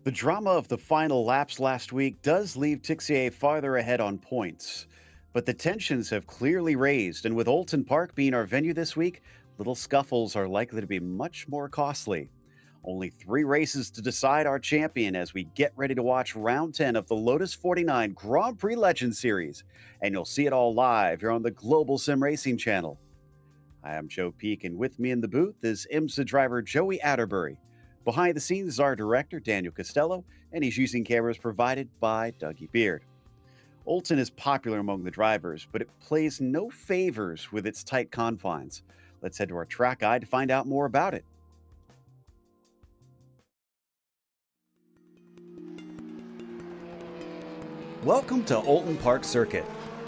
The drama of the final laps last week does leave Tixier farther ahead on points, but the tensions have clearly raised, and with Oulton Park being our venue this week, little scuffles are likely to be much more costly. Only 3 races to decide our champion as we get ready to watch round 10 of the Lotus 49 Grand Prix Legend Series, and you'll see it all live here on the Global Sim Racing channel. Hi, I'm Joe Peak, and with me in the booth is IMSA driver Joey Atterbury. Behind the scenes is our director, Daniel Costello, and he's using cameras provided by Dougie Beard. Oulton is popular among the drivers, but it plays no favors with its tight confines. Let's head to our track guide to find out more about it. Welcome to Oulton Park Circuit.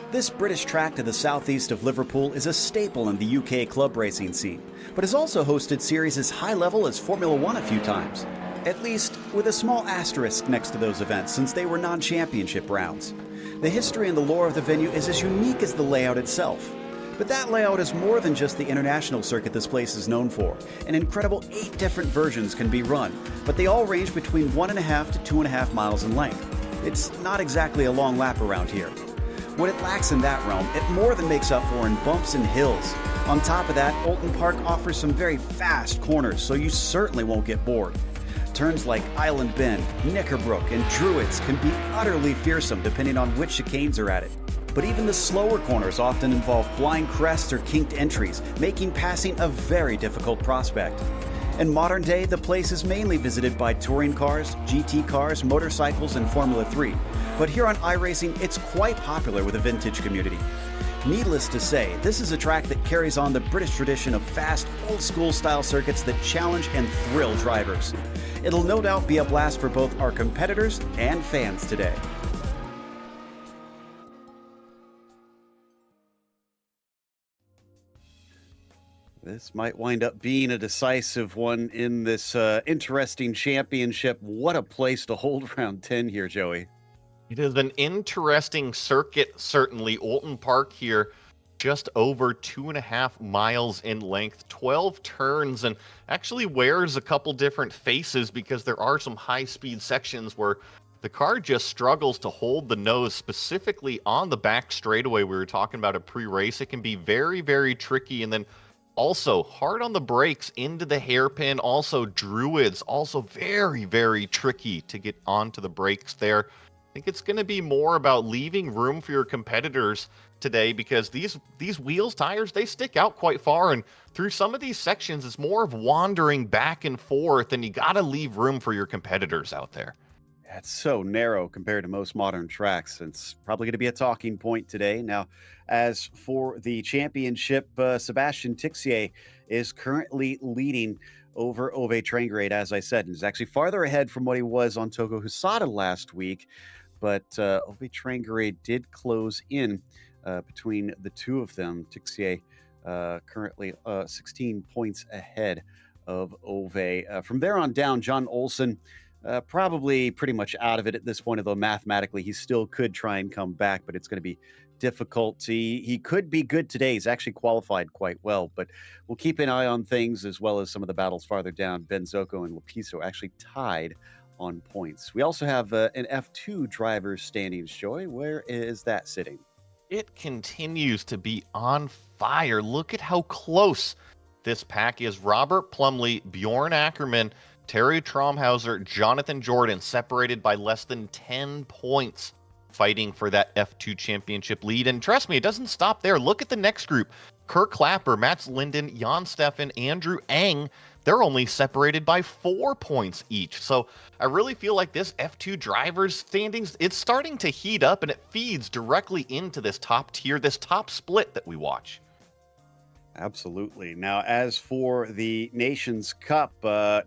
This British track to the southeast of Liverpool is a staple in the UK club racing scene, but has also hosted series as high level as Formula One a few times, at least with a small asterisk next to those events since they were non-championship rounds. The history and the lore of the venue is as unique as the layout itself. But that layout is more than just the international circuit this place is known for. An incredible 8 different versions can be run, but they all range between 1.5 to 2.5 miles in length. It's not exactly a long lap around here. What it lacks in that realm, it more than makes up for in bumps and hills. On top of that, Oulton Park offers some very fast corners, so you certainly won't get bored. Turns like Island Bend, Knickerbrook, and Druids can be utterly fearsome depending on which chicanes are at it. But even the slower corners often involve blind crests or kinked entries, making passing a very difficult prospect. In modern day, the place is mainly visited by touring cars, GT cars, motorcycles, and Formula 3. But here on iRacing, it's quite popular with the vintage community. Needless to say, this is a track that carries on the British tradition of fast, old-school style circuits that challenge and thrill drivers. It'll no doubt be a blast for both our competitors and fans today. This might wind up being a decisive one in this interesting championship. What a place to hold round 10 here, Joey. It is an interesting circuit, certainly. Oulton Park here, just over 2.5 miles in length, 12 turns, and actually wears a couple different faces because there are some high-speed sections where the car just struggles to hold the nose, specifically on the back straightaway. We were talking about a pre-race. It can be very, very tricky, and then also hard on the brakes into the hairpin. Also, Druids, also very, very tricky to get onto the brakes there. I think it's going to be more about leaving room for your competitors today because these wheels, tires, they stick out quite far, and through some of these sections, it's more of wandering back and forth, and you got to leave room for your competitors out there. It's so narrow compared to most modern tracks. It's probably going to be a talking point today. Now, as for the championship, Sebastian Tixier is currently leading over Ove Trangrade, as I said, and is actually farther ahead from what he was on Togo Husada last week. But Ove Trangrade did close in between the two of them. Tixier currently 16 points ahead of Ove. From there on down, John Olsen probably pretty much out of it at this point, although mathematically he still could try and come back, but it's going to be difficult. He could be good today. He's actually qualified quite well, but we'll keep an eye on things as well as some of the battles farther down. Benzoko and Lapiso actually tied on points. We also have an F2 driver standings, Joy. Where is that sitting? It continues to be on fire. Look at how close this pack is. Robert Plumley, Bjorn Ackerman, Terry Tromhauser, Jonathan Jordan, separated by less than 10 points, fighting for that F2 championship lead. And trust me, it doesn't stop there. Look at the next group. Kirk Clapper, Mats Linden, Jan Steffen, Andrew Eng, they're only separated by 4 points each. So I really feel like this F2 drivers standings, it's starting to heat up, and it feeds directly into this top tier, this top split that we watch. Absolutely. Now, as for the Nations Cup,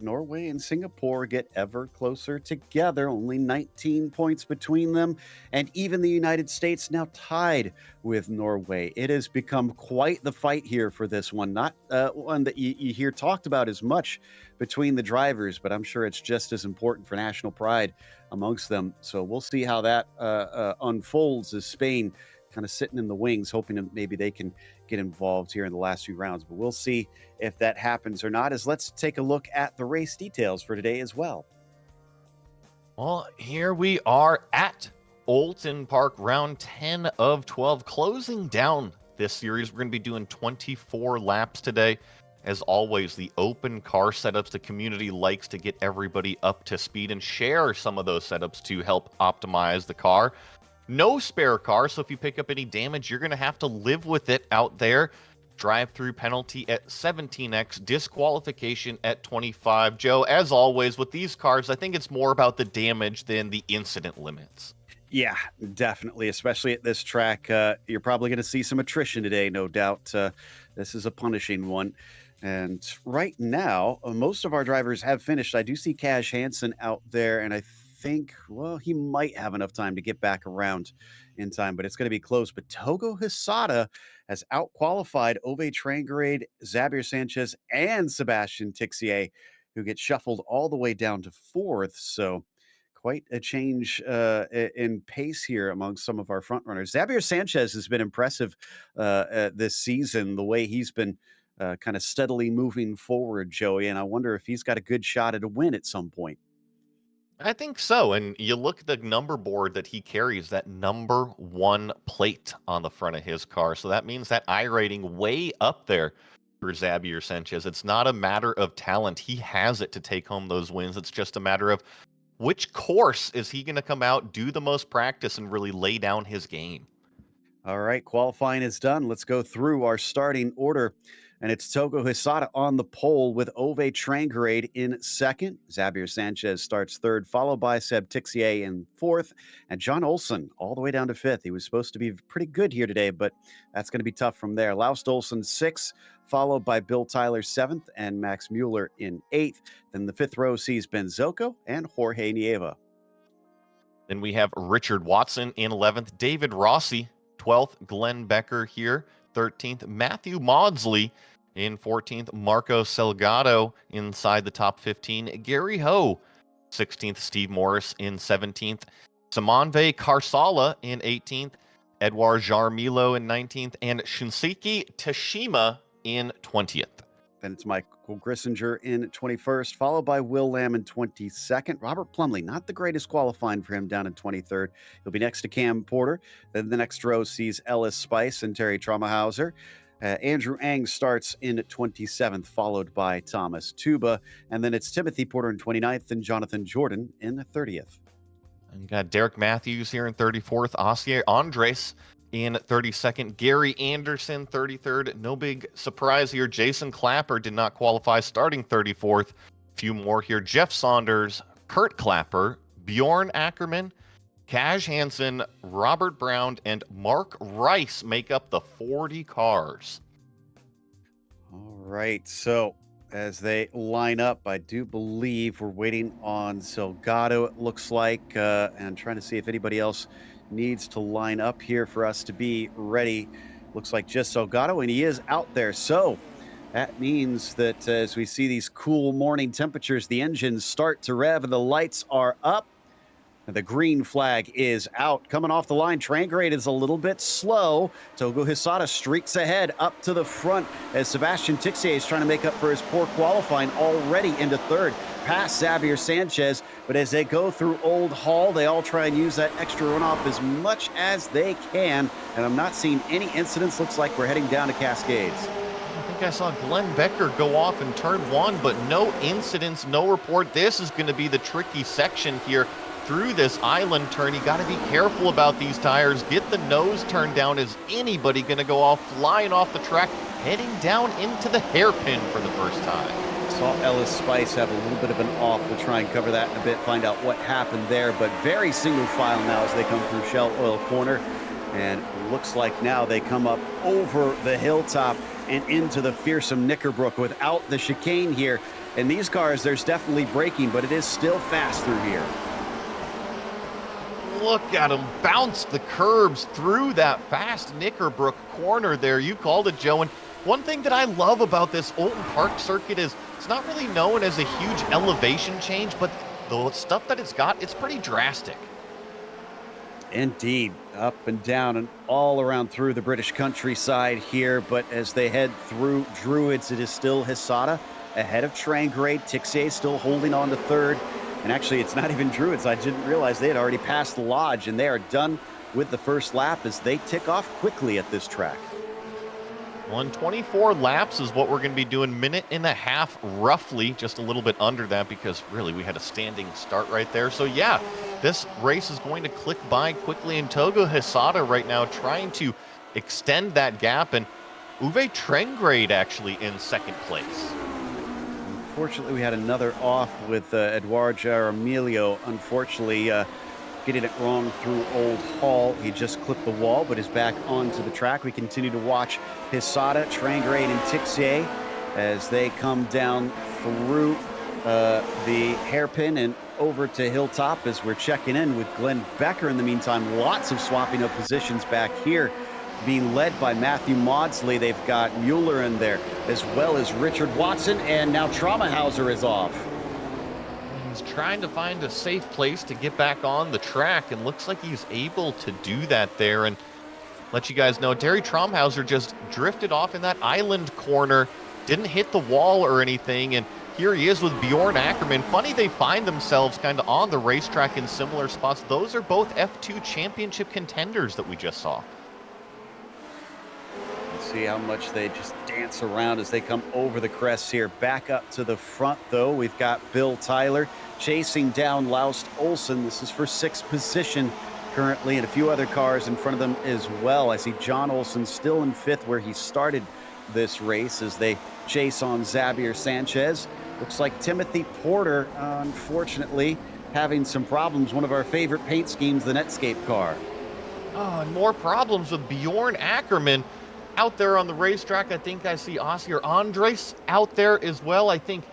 Norway and Singapore get ever closer together, only 19 points between them, and even the United States now tied with Norway. It has become quite the fight here for this one, not one that you hear talked about as much between the drivers, but I'm sure it's just as important for national pride amongst them. So we'll see how that unfolds as Spain kind of sitting in the wings, hoping that maybe they can get involved here in the last few rounds. But we'll see if that happens or not, as let's take a look at the race details for today as well. Well, here we are at Oulton Park, round 10 of 12, closing down this series. We're going to be doing 24 laps today. As always, the open car setups, the community likes to get everybody up to speed and share some of those setups to help optimize the car. No spare car, so if you pick up any damage, you're going to have to live with it out there. Drive-through penalty at 17x, disqualification at 25. Joe, as always, with these cars, I think it's more about the damage than the incident limits. Yeah, definitely, especially at this track. You're probably going to see some attrition today, no doubt. This is a punishing one. And right now, most of our drivers have finished. I do see Cash Hansen out there, and I think, well, he might have enough time to get back around in time, but it's going to be close. But Togo Hisada has out-qualified Ove Trangrade, Xavier Sanchez, and Sebastian Tixier, who get shuffled all the way down to fourth. So quite a change in pace here among some of our front runners. Xavier Sanchez has been impressive this season, the way he's been kind of steadily moving forward, Joey, and I wonder if he's got a good shot at a win at some point. I think so. And you look at the number board that he carries, that number 1 plate on the front of his car. So that means that I rating way up there for Xavier Sanchez. It's not a matter of talent. He has it to take home those wins. It's just a matter of which course is he going to come out, do the most practice, and really lay down his game. All right, qualifying is done. Let's go through our starting order. And it's Togo Hisada on the pole with Ove Trangrade in second. Xavier Sanchez starts third, followed by Seb Tixier in fourth. And John Olsen all the way down to fifth. He was supposed to be pretty good here today, but that's going to be tough from there. Laust Olsen sixth, followed by Bill Tyler seventh and Max Mueller in eighth. Then the fifth row sees Ben Zocco and Jorge Nieva. Then we have Richard Watson in 11th, David Rossi 12th, Glenn Becker here 13th, Matthew Maudsley in 14th, Marco Salgado inside the top 15, Gary Ho 16th, Steve Morris in 17th, Simonve Karsala in 18th, Edouard Jarmilo in 19th, and Shunsuke Tashima in 20th. Then it's Michael Grissinger in 21st, followed by Will Lamb in 22nd. Robert Plumley, not the greatest qualifying for him, down in 23rd. He'll be next to Cam Porter. Then the next row sees Ellis Spice and Terry Traumahauser. Andrew Ang starts in 27th, followed by Thomas Tuba. And then it's Timothy Porter in 29th and Jonathan Jordan in the 30th. And got Derek Matthews here in 34th, Osier Andres in 32nd, Gary Anderson 33rd. No big surprise here. Jason Clapper did not qualify, starting 34th. Few more here. Jeff Saunders, Kurt Clapper, Bjorn Ackerman, Cash Hansen, Robert Brown, and Mark Rice make up the 40 cars. All right, so as they line up, I do believe we're waiting on Salgado, it looks like, and trying to see if anybody else needs to line up here for us to be ready. Looks like just Salgado, and he is out there. So that means that as we see these cool morning temperatures, the engines start to rev and the lights are up. And the green flag is out. Coming off the line, Trangrade is a little bit slow. Togo Hisada streaks ahead up to the front as Sebastian Tixier is trying to make up for his poor qualifying, already into third, past Xavier Sanchez. But as they go through Old Hall, they all try and use that extra runoff as much as they can. And I'm not seeing any incidents. Looks like we're heading down to Cascades. I think I saw Glenn Becker go off in turn one, but no incidents, no report. This is going to be the tricky section here. Through this island turn, you got to be careful about these tires. Get the nose turned down. Is anybody going to go off flying off the track, heading down into the hairpin for the first time? Saw Ellis Spice have a little bit of an off. We'll try and cover that in a bit, find out what happened there. But very single file now as they come through Shell Oil Corner. And looks like now they come up over the hilltop and into the fearsome Knickerbrook without the chicane here. And these cars, there's definitely braking, but it is still fast through here. Look at him bounce the curbs through that fast Knickerbrook corner there. You called it, Joe. And one thing that I love about this Oulton Park circuit is it's not really known as a huge elevation change, but the stuff that it's got, it's pretty drastic. Indeed, up and down and all around through the British countryside here. But as they head through Druids, it is still Hisada ahead of Trangrade. Tixier still holding on to third. And actually, it's not even Druids. I didn't realize they had already passed the Lodge, and they are done with the first lap as they tick off quickly at this track. 124 laps is what we're going to be doing, minute and a half roughly, just a little bit under that because really we had a standing start right there. So yeah, this race is going to click by quickly, and Togo Hisada right now trying to extend that gap, and Uwe Trengrade actually in second place. Unfortunately, we had another off with Eduard Jaramillo, unfortunately getting it wrong through Old Hall. He just clipped the wall, but is back onto the track. We continue to watch Hisada, Trangrade, and Tixier as they come down through the hairpin and over to Hilltop as we're checking in with Glenn Becker. In the meantime, lots of swapping of positions back here, being led by Matthew Maudsley. They've got Mueller in there, as well as Richard Watson, and now Traumahauser is off. He's trying to find a safe place to get back on the track, and looks like he's able to do that there. And let you guys know, Derry Traumhauser just drifted off in that island corner, didn't hit the wall or anything, and here he is with Bjorn Ackerman. Funny they find themselves kind of on the racetrack in similar spots. Those are both F2 championship contenders that we just saw. See how much they just dance around as they come over the crest here. Back up to the front, though, we've got Bill Tyler chasing down Laust Olsen. This is for 6th position currently, and a few other cars in front of them as well. I see John Olsen still in 5th where he started this race as they chase on Xavier Sanchez. Looks like Timothy Porter, unfortunately, having some problems. One of our favorite paint schemes, the Netscape car. Oh, and more problems with Bjorn Ackerman out there on the racetrack. I think I see Oscar Andres out there as well. I think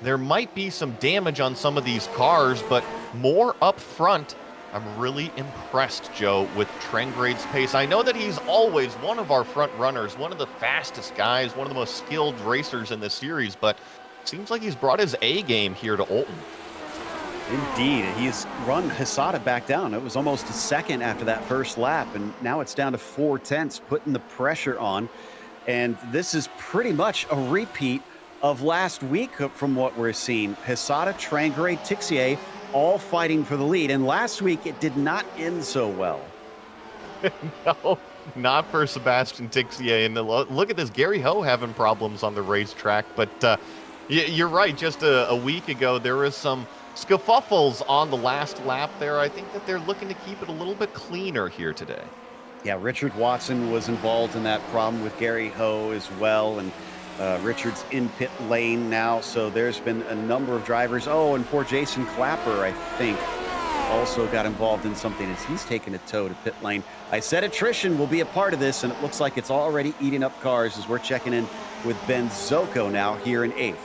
there might be some damage on some of these cars, but more up front. I'm really impressed, Joe, with Trengrade's pace. I know that he's always one of our front runners, one of the fastest guys, one of the most skilled racers in this series, but seems like he's brought his A game here to Oulton. Indeed, he's run Hisada back down. It was almost a second after that first lap, and now it's down to 4/10, putting the pressure on. And this is pretty much a repeat of last week from what we're seeing. Hisada, Trangrade, Tixier, all fighting for the lead. And last week, it did not end so well. No, not for Sebastian Tixier. And look at this, Gary Ho having problems on the racetrack. But you're right, just a week ago, there was some scuffles on the last lap there. I think that they're looking to keep it a little bit cleaner here today. Yeah, Richard Watson was involved in that problem with Gary Ho as well, and Richard's in pit lane now, so there's been a number of drivers. Oh, and poor Jason Clapper, I think, also got involved in something as he's taken a tow to pit lane. I said attrition will be a part of this, and it looks like it's already eating up cars as we're checking in with Ben Zocco now here in 8th.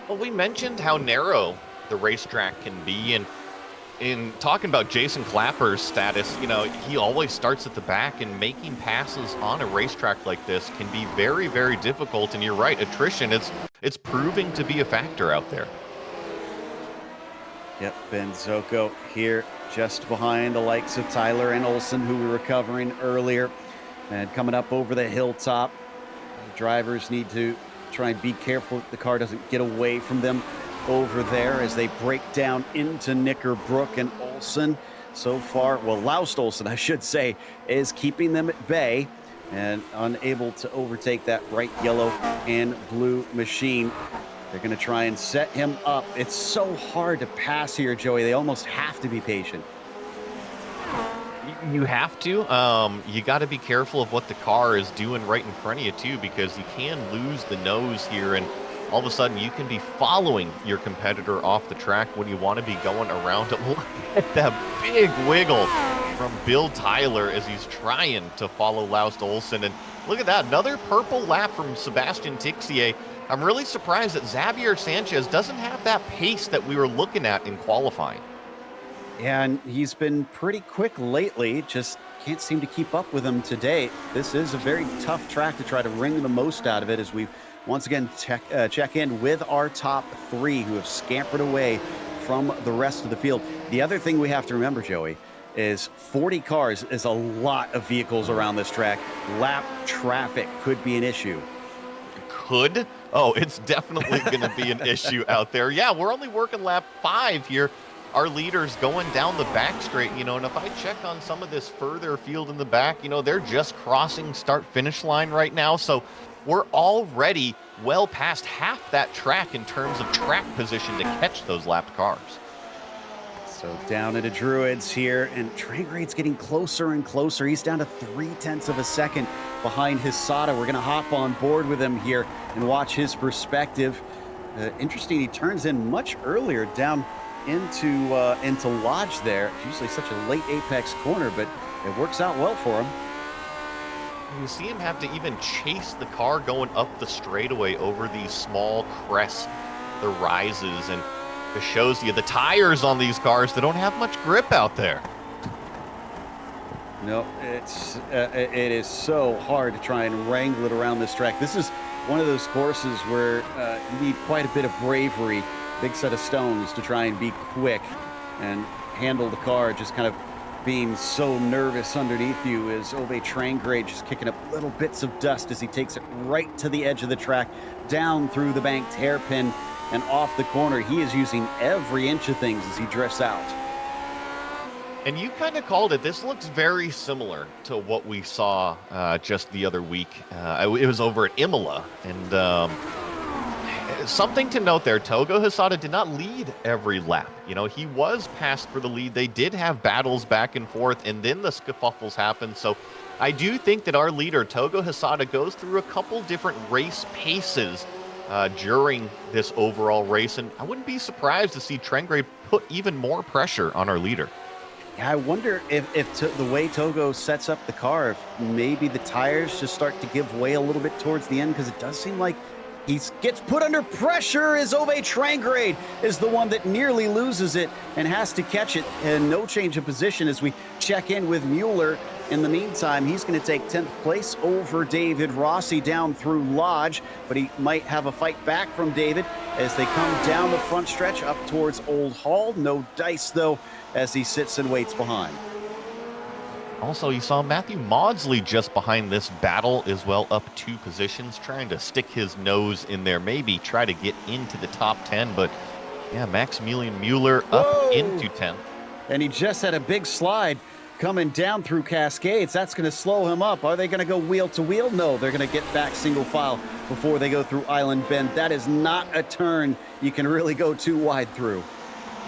Well, we mentioned how narrow the racetrack can be, and in talking about Jason Clapper's status, you know, he always starts at the back, and making passes on a racetrack like this can be very, very difficult. And you're right, attrition, it's proving to be a factor out there. Yep, Ben Zocco here just behind the likes of Tyler and Olsen, who we were covering earlier. And coming up over the hilltop, the drivers need to try and be careful the car doesn't get away from them over there as they break down into Knickerbrook, and Olsen so far, well, Laust Olsen, I should say, is keeping them at bay and unable to overtake that bright yellow and blue machine. They're going to try and set him up. It's so hard to pass here, Joey. They almost have to be patient. You have to. You got to be careful of what the car is doing right in front of you, too, because you can lose the nose here, and all of a sudden you can be following your competitor off the track when you want to be going around it. Look at that big wiggle from Bill Tyler as he's trying to follow Laust Olsen. And look at that, another purple lap from Sebastian Tixier. I'm really surprised that Xavier Sanchez doesn't have that pace that we were looking at in qualifying. Yeah, and he's been pretty quick lately, just can't seem to keep up with him today. This is a very tough track to try to wring the most out of it as we once again check in with our top 3 who have scampered away from the rest of the field. The other thing we have to remember, Joey, is 40 cars is a lot of vehicles around this track. Lap traffic could be an issue. could, oh, it's definitely going to be an issue out there. Yeah, we're only working lap 5 here. Our leader's going down the back straight, and if I check on some of this further field in the back, they're just crossing start-finish line right now. So we're already well past half that track in terms of track position to catch those lapped cars. So down into Druids here, and Trangrade's getting closer and closer. He's down to 0.3 of a second behind Hisada. We're going to hop on board with him here and watch his perspective. Interesting, he turns in much earlier down into Lodge there. It's usually such a late apex corner, but it works out well for him. You see him have to even chase the car going up the straightaway over these small crests, the rises, and it shows you the tires on these cars. They don't have much grip out there. No, it is so hard to try and wrangle it around this track. This is one of those courses where you need quite a bit of bravery, big set of stones to try and be quick and handle the car, just kind of being so nervous underneath you as Ove Trangrade just kicking up little bits of dust as he takes it right to the edge of the track, down through the banked hairpin and off the corner. He is using every inch of things as he drifts out. And you kind of called it. This looks very similar to what we saw just the other week. It was over at Imola. And something to note there, Togo Hisada did not lead every lap. He was passed for the lead. They did have battles back and forth, and then the scuffles happened. So I do think that our leader, Togo Hisada, goes through a couple different race paces during this overall race. And I wouldn't be surprised to see Trangrade put even more pressure on our leader. Yeah, I wonder if the way Togo sets up the car, if maybe the tires just start to give way a little bit towards the end, because it does seem like he gets put under pressure as Ove Trangrade is the one that nearly loses it and has to catch it. And no change of position as we check in with Mueller. In the meantime, he's going to take 10th place over David Rossi down through Lodge, but he might have a fight back from David as they come down the front stretch up towards Old Hall. No dice, though, as he sits and waits behind. Also, you saw Matthew Maudsley just behind this battle as well, up 2 positions, trying to stick his nose in there, maybe try to get into the top 10. But, yeah, Maximilian Mueller up into 10th. And he just had a big slide coming down through Cascades. That's going to slow him up. Are they going to go wheel to wheel? No, they're going to get back single file before they go through Island Bend. That is not a turn you can really go too wide through.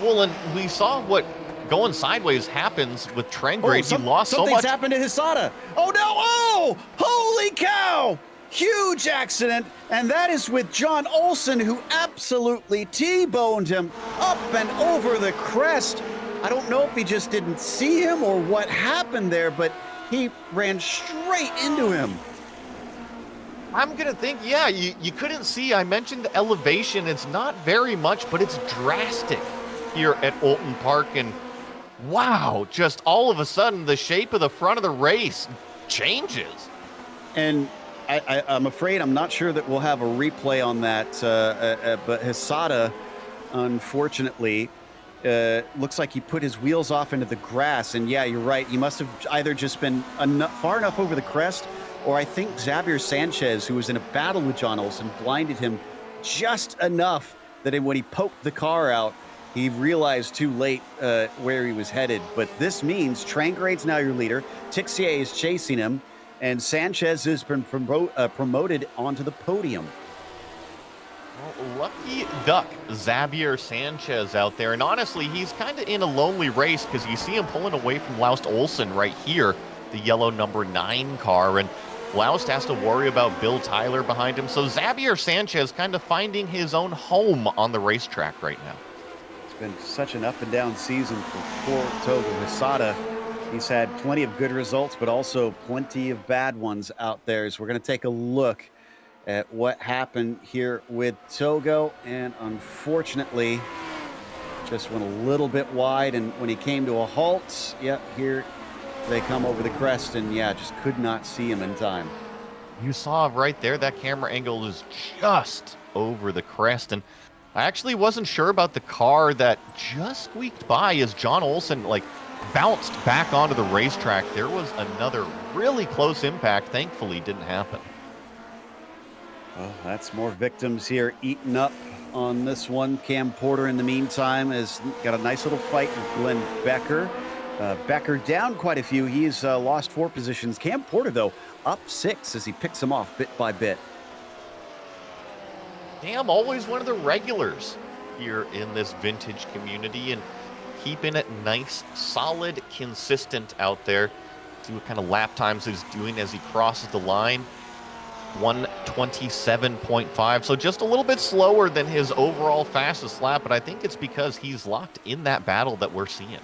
Well, and we saw what going sideways happens with Trangrade. He lost so much. Something's happened to Hisada. Oh, no. Oh, holy cow. Huge accident. And that is with John Olsen, who absolutely T-boned him up and over the crest. I don't know if he just didn't see him or what happened there, but he ran straight into him. I'm going to think, yeah, you couldn't see. I mentioned the elevation. It's not very much, but it's drastic here at Oulton Park. And wow, just all of a sudden, the shape of the front of the race changes. And I'm afraid I'm not sure that we'll have a replay on that, but Hisada, unfortunately, looks like he put his wheels off into the grass. And yeah, you're right. He must have either just been far enough over the crest, or I think Xavier Sanchez, who was in a battle with John Olsen, blinded him just enough that when he poked the car out, he realized too late where he was headed. But this means Trangrade's now your leader. Tixier is chasing him, and Sanchez has been promoted onto the podium. Well, lucky duck, Xavier Sanchez out there. And honestly, he's kind of in a lonely race because you see him pulling away from Laust Olsen right here, the yellow number 9 car. And Laust has to worry about Bill Tyler behind him. So Xavier Sanchez kind of finding his own home on the racetrack right now. It's been such an up and down season for poor Togo Hisada. He's had plenty of good results, but also plenty of bad ones out there. So we're going to take a look at what happened here with Togo, and unfortunately just went a little bit wide, and when he came to a halt, here they come over the crest, and just could not see him in time. You saw right there, that camera angle is just over the crest, and I actually wasn't sure about the car that just squeaked by as John Olsen bounced back onto the racetrack. There was another really close impact. Thankfully, didn't happen. Oh, that's more victims here eaten up on this one. Cam Porter, in the meantime, has got a nice little fight with Glenn Becker. Becker down quite a few. He's lost 4 positions. Cam Porter, though, up 6 as he picks him off bit by bit. Cam, always one of the regulars here in this vintage community and keeping it nice, solid, consistent out there. See what kind of lap times he's doing as he crosses the line. 1:27.5, so just a little bit slower than his overall fastest lap, but I think it's because he's locked in that battle that we're seeing.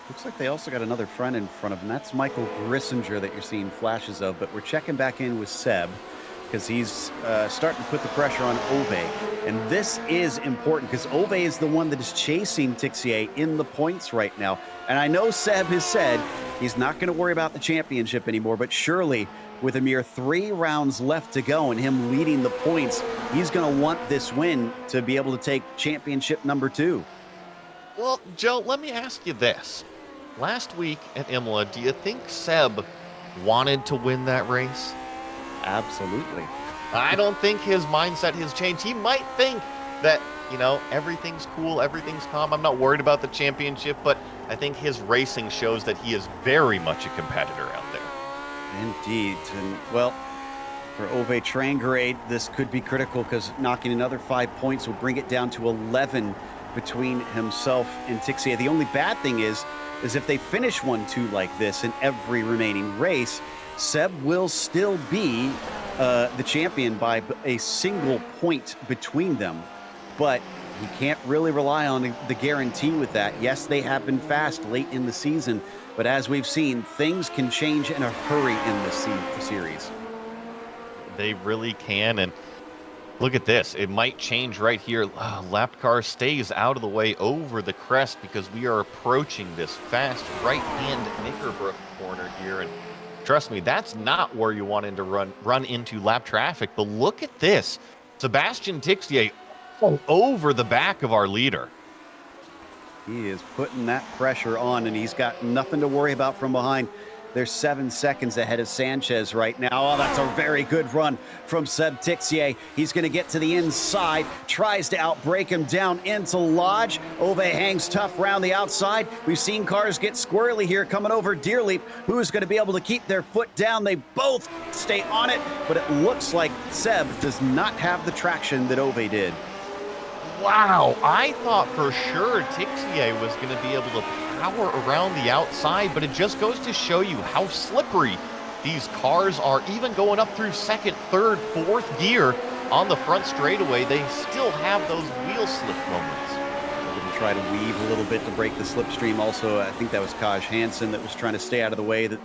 Looks like they also got another friend in front of him. That's Michael Grissinger that you're seeing flashes of, but we're checking back in with Seb because he's starting to put the pressure on Ove. And this is important because Ove is the one that is chasing Tixier in the points right now. And I know Seb has said he's not going to worry about the championship anymore, but surely with a mere 3 rounds left to go and him leading the points, he's going to want this win to be able to take championship number 2. Well, Joe, let me ask you this. Last week at Imola, do you think Seb wanted to win that race? Absolutely. I don't think his mindset has changed. He might think that, everything's cool, everything's calm. I'm not worried about the championship, but I think his racing shows that he is very much a competitor out there. Indeed. And, well, for Ove Trangarade, this could be critical because knocking another 5 points will bring it down to 11 between himself and Tixier. The only bad thing is if they finish 1-2 like this in every remaining race, Seb will still be the champion by a single point between them. But he can't really rely on the guarantee with that. Yes, they have been fast late in the season, but as we've seen, things can change in a hurry in this series. They really can, and look at this. It might change right here. Lap car stays out of the way over the crest because we are approaching this fast right-hand Knickerbrook corner here, and trust me, that's not where you want him to run into lap traffic, but look at this. Sebastian Tixier over the back of our leader. He is putting that pressure on, and he's got nothing to worry about from behind. They're 7 seconds ahead of Sanchez right now. Oh, that's a very good run from Seb Tixier. He's going to get to the inside, tries to outbrake him down into Lodge. Ove hangs tough around the outside. We've seen cars get squirrely here coming over Deerleap. Who's going to be able to keep their foot down? They both stay on it, but it looks like Seb does not have the traction that Ove did. Wow, I thought for sure Tixier was going to be able to power around the outside, but it just goes to show you how slippery these cars are. Even going up through 2nd, 3rd, 4th gear on the front straightaway, they still have those wheel slip moments. They're going to try to weave a little bit to break the slipstream. Also, I think that was Kaj Hansen that was trying to stay out of the way that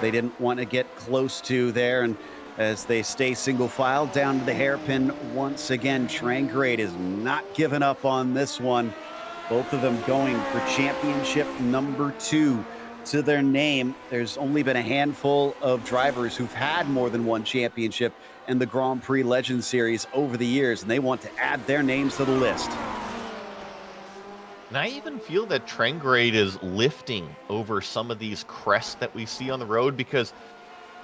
they didn't want to get close to there. And as they stay single file down to the hairpin once again, Trangarade is not giving up on this one. Both of them going for championship number 2 to their name. There's only been a handful of drivers who've had more than one championship in the Grand Prix Legend Series over the years, and they want to add their names to the list. And I even feel that Trangarade is lifting over some of these crests that we see on the road because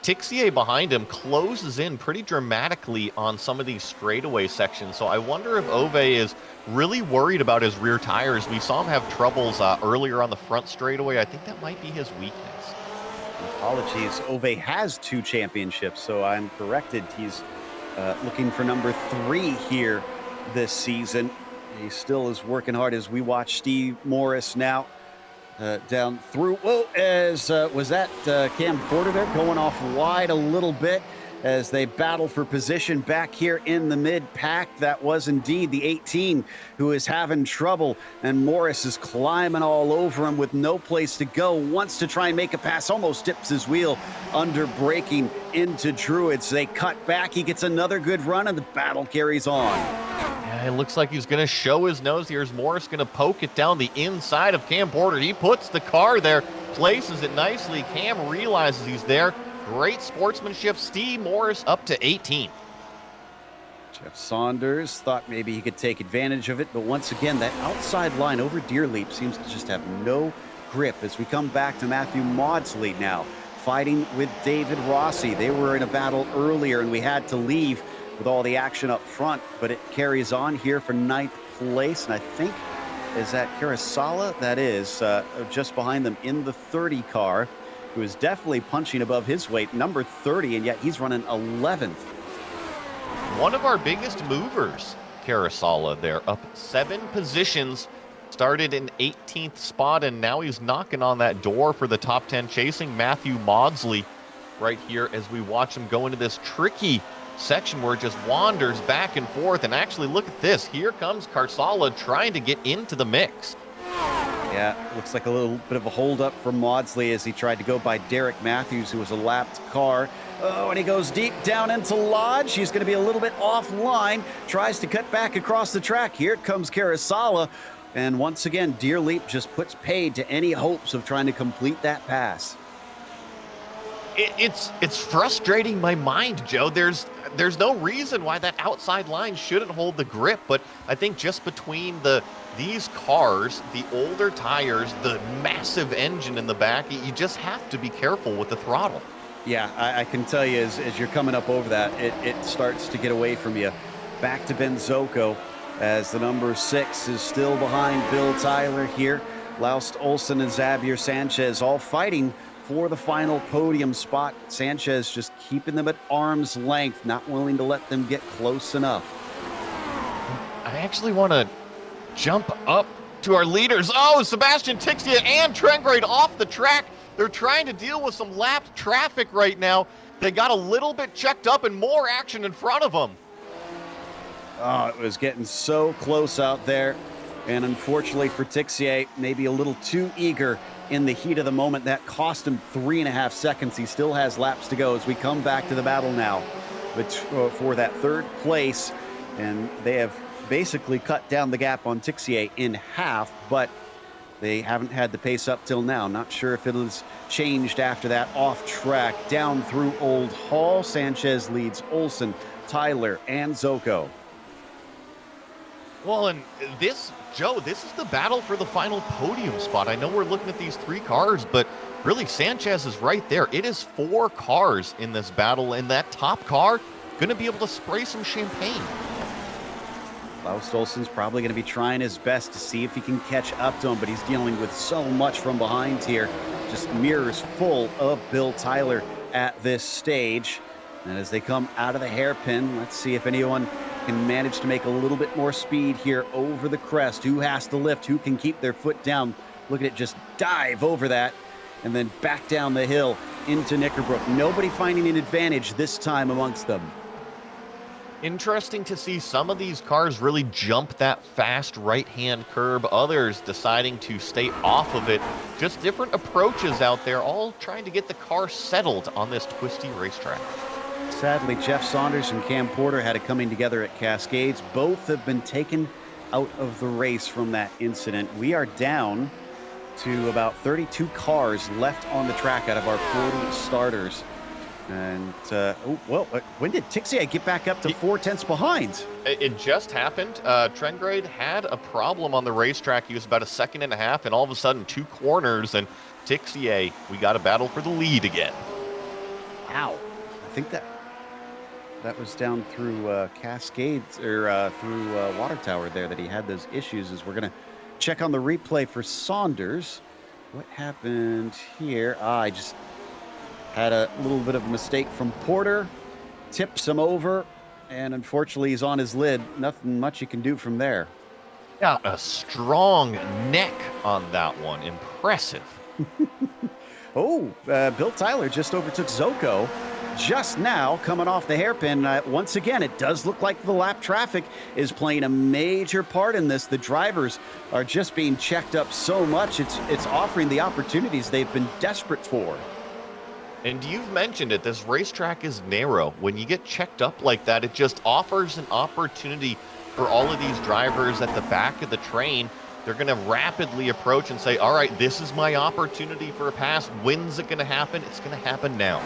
Tixier behind him closes in pretty dramatically on some of these straightaway sections. So I wonder if Ove is really worried about his rear tires. We saw him have troubles earlier on the front straightaway. I think that might be his weakness. Apologies. Ove has 2 championships, so I'm corrected. He's looking for number 3 here this season. He still is working hard as we watch Steve Morris now down through. Whoa, as was that Cam Porter there going off wide a little bit as they battle for position back here in the mid-pack. That was indeed the 18 who is having trouble, and Maurice is climbing all over him with no place to go. Wants to try and make a pass, almost dips his wheel under braking into Druids. They cut back. He gets another good run, and the battle carries on. Yeah, it looks like he's going to show his nose here. Is Morris going to poke it down the inside of Cam Porter? He puts the car there, places it nicely. Cam realizes he's there. Great sportsmanship. Steve Morris up to 18th. Jeff Saunders thought maybe he could take advantage of it, but once again, that outside line over Deerleap seems to just have no grip as we come back to Matthew Maudsley now, fighting with David Rossi. They were in a battle earlier, and we had to leave with all the action up front, but it carries on here for 9th place. And I think, is that Kurosawa? That is just behind them in the 30 car, who is definitely punching above his weight, number 30, and yet he's running 11th. One of our biggest movers, Kurosawa, there, up 7 positions, started in 18th spot, and now he's knocking on that door for the top 10, chasing Matthew Maudsley right here as we watch him go into this tricky section where it just wanders back and forth. And actually, look at this. Here comes Kurosawa trying to get into the mix. Yeah, looks like a little bit of a holdup for Maudsley as he tried to go by Derek Matthews, who was a lapped car. Oh, and he goes deep down into Lodge. He's going to be a little bit offline. Tries to cut back across the track. Here comes Kurosawa. And once again, Deer Leap just puts paid to any hopes of trying to complete that pass. It's frustrating my mind, Joe. There's no reason why that outside line shouldn't hold the grip, but I think just between these cars, the older tires, the massive engine in the back, you just have to be careful with the throttle. Yeah, I can tell you as you're coming up over that, it starts to get away from you. Back to Ben Zocco as the number 6 is still behind Bill Tyler here. Laust Olsen and Xavier Sanchez all fighting for the final podium spot. Sanchez just keeping them at arm's length, not willing to let them get close enough. I actually want to jump up to our leaders. Oh, Sebastian Tixia and Trengrade off the track. They're trying to deal with some lapped traffic right now. They got a little bit checked up and more action in front of them. Oh, it was getting so close out there. And unfortunately for Tixier, maybe a little too eager in the heat of the moment. That cost him 3.5 seconds. He still has laps to go as we come back to the battle now for that 3rd place. And they have basically cut down the gap on Tixier in half, but they haven't had the pace up till now. Not sure if it has changed after that off track. Down through Old Hall, Sanchez leads Olsen, Tyler, and Zocco. Well, and this, Joe, this is the battle for the final podium spot. I know we're looking at these 3 cars, but really Sanchez is right there. It is 4 cars in this battle, and that top car going to be able to spray some champagne. Laust Olsen's probably going to be trying his best to see if he can catch up to him, but he's dealing with so much from behind here. Just mirrors full of Bill Tyler at this stage. And as they come out of the hairpin, let's see if anyone can manage to make a little bit more speed here over the crest. Who has to lift? Who can keep their foot down? Look at it just dive over that and then back down the hill into Knickerbrook. Nobody finding an advantage this time amongst them. Interesting to see some of these cars really jump that fast right-hand curb, others deciding to stay off of it. Just different approaches out there, all trying to get the car settled on this twisty racetrack. Sadly, Jeff Saunders and Cam Porter had it coming together at Cascades. Both have been taken out of the race from that incident. We are down to about 32 cars left on the track out of our 40 starters. And, when did Tixier get back up to 4/10 behind? It just happened. Trengrade had a problem on the racetrack. He was about 1.5 seconds, and all of a sudden 2 corners, and Tixier, we got a battle for the lead again. Wow. I think that was down through Cascades, or through Water Tower there that he had those issues. As we're going to check on the replay for Saunders. What happened here? I just had a little bit of a mistake from Porter, tips him over, and unfortunately he's on his lid. Nothing much you can do from there. Yeah, a strong neck on that one. Impressive. Bill Tyler just overtook Zocco just now coming off the hairpin. Once again, it does look like the lap traffic is playing a major part in this. The drivers are just being checked up so much. It's offering the opportunities they've been desperate for. And you've mentioned it, this racetrack is narrow. When you get checked up like that, it just offers an opportunity for all of these drivers at the back of the train. They're going to rapidly approach and say, all right, this is my opportunity for a pass. When's it going to happen? It's going to happen now.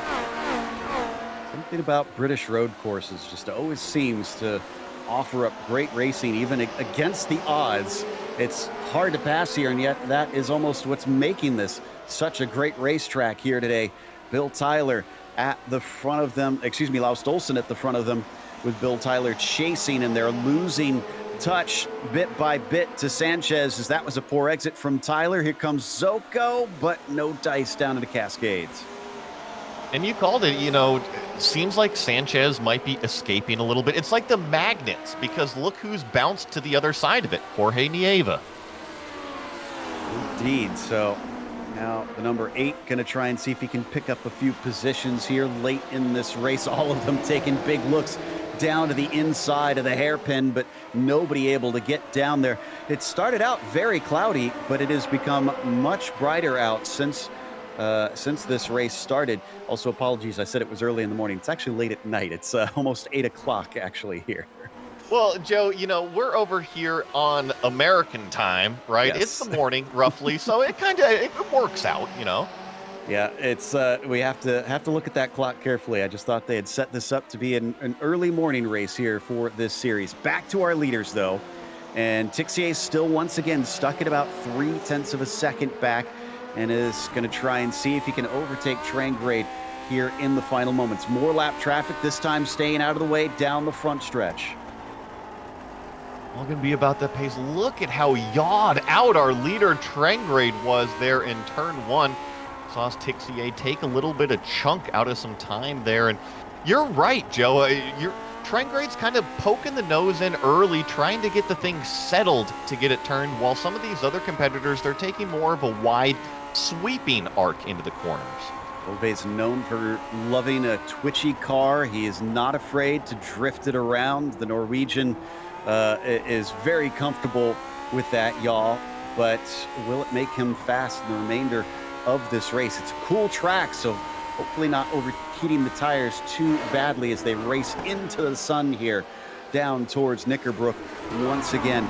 Something about British road courses just always seems to offer up great racing, even against the odds. It's hard to pass here, and yet that is almost what's making this such a great racetrack here today. Bill Tyler at the front of them, Laust Olsen at the front of them with Bill Tyler chasing, and they're losing touch bit by bit to Sanchez, as that was a poor exit from Tyler. Here comes Zoko, but no dice down into Cascades. And you called it, seems like Sanchez might be escaping a little bit. It's like the magnets, because look who's bounced to the other side of it, Jorge Nieva. Indeed. So now the number 8 going to try and see if he can pick up a few positions here late in this race. All of them taking big looks down to the inside of the hairpin, but nobody able to get down there. It started out very cloudy, but it has become much brighter out since this race started. Also, apologies, I said it was early in the morning. It's actually late at night. It's almost 8 o'clock actually here. Well, Joe, we're over here on American time, right? Yes. It's the morning, roughly, so it works out, Yeah, it's we have to look at that clock carefully. I just thought they had set this up to be an early morning race here for this series. Back to our leaders, though, and Tixier still once again stuck at about 0.3 of a second back, and is going to try and see if he can overtake Trangrade here in the final moments. More lap traffic, this time staying out of the way down the front stretch. All going to be about that pace. Look at how yawed out our leader Trangrade was there in turn 1. Saw Tixier take a little bit of chunk out of some time there. And you're right, Joe. Trangrade's kind of poking the nose in early, trying to get the thing settled to get it turned, while some of these other competitors, they're taking more of a wide, sweeping arc into the corners. Ove's known for loving a twitchy car. He is not afraid to drift it around. The Norwegian is very comfortable with that yaw, but will it make him fast in the remainder of this race? It's a cool track, so hopefully not overheating the tires too badly as they race into the sun here down towards Knickerbrook once again.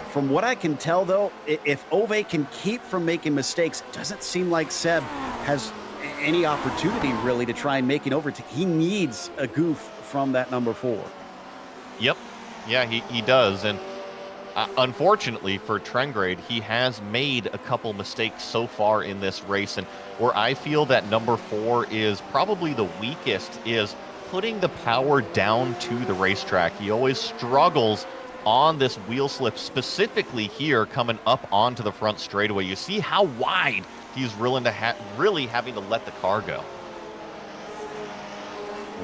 From what I can tell, though, if Ove can keep from making mistakes, it doesn't seem like Seb has any opportunity really to try and make it over. He needs a goof from that number 4. Yep. Yeah, he does. And unfortunately for Trangrade, he has made a couple mistakes so far in this race. And where I feel that number 4 is probably the weakest is putting the power down to the racetrack. He always struggles on this wheel slip, specifically here coming up onto the front straightaway. You see how wide he's really having to let the car go.